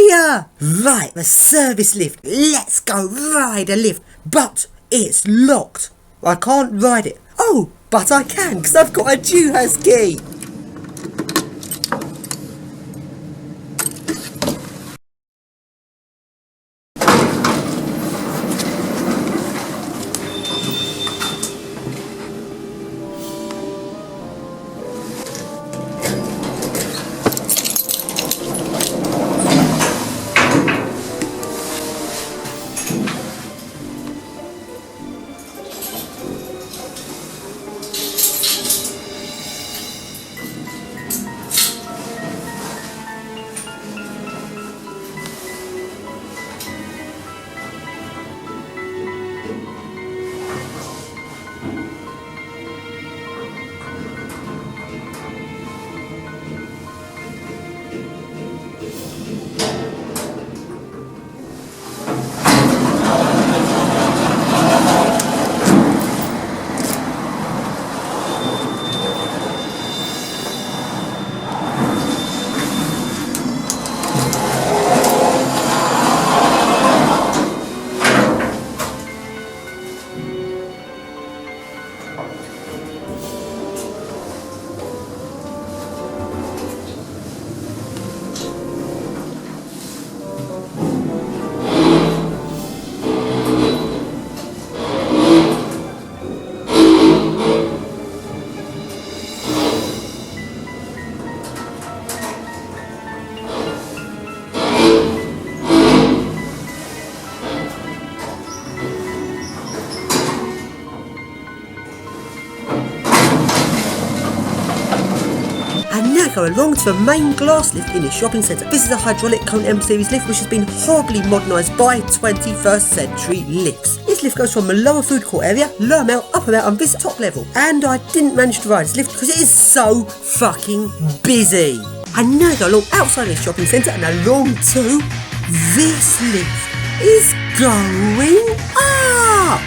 here! Right, the service lift. Let's go ride a lift. But it's locked. I can't ride it. Oh, but I can, because I've got a Dewhurst key. And now go along to the main glass lift in the shopping centre. This is a hydraulic cone M series lift which has been horribly modernised by 21st century lifts. This lift goes from the lower food court area, lower mount, upper mount and this top level. And I didn't manage to ride this lift because it is so fucking busy. And now go along outside the shopping centre and along to this lift is going up.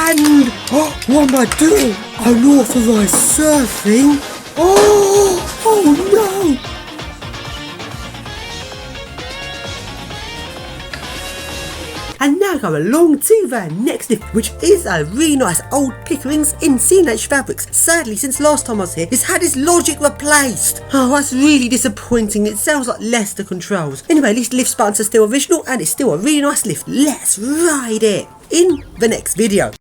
And what am I doing? Unauthorised surfing? Oh no! And now go along to the next lift, which is a really nice old Pickering's in C&H fabrics. Sadly, since last time I was here, it's had its logic replaced. Oh, that's really disappointing. It sounds like Leicester controls. Anyway, at least lift buttons are still original and it's still a really nice lift. Let's ride it in the next video.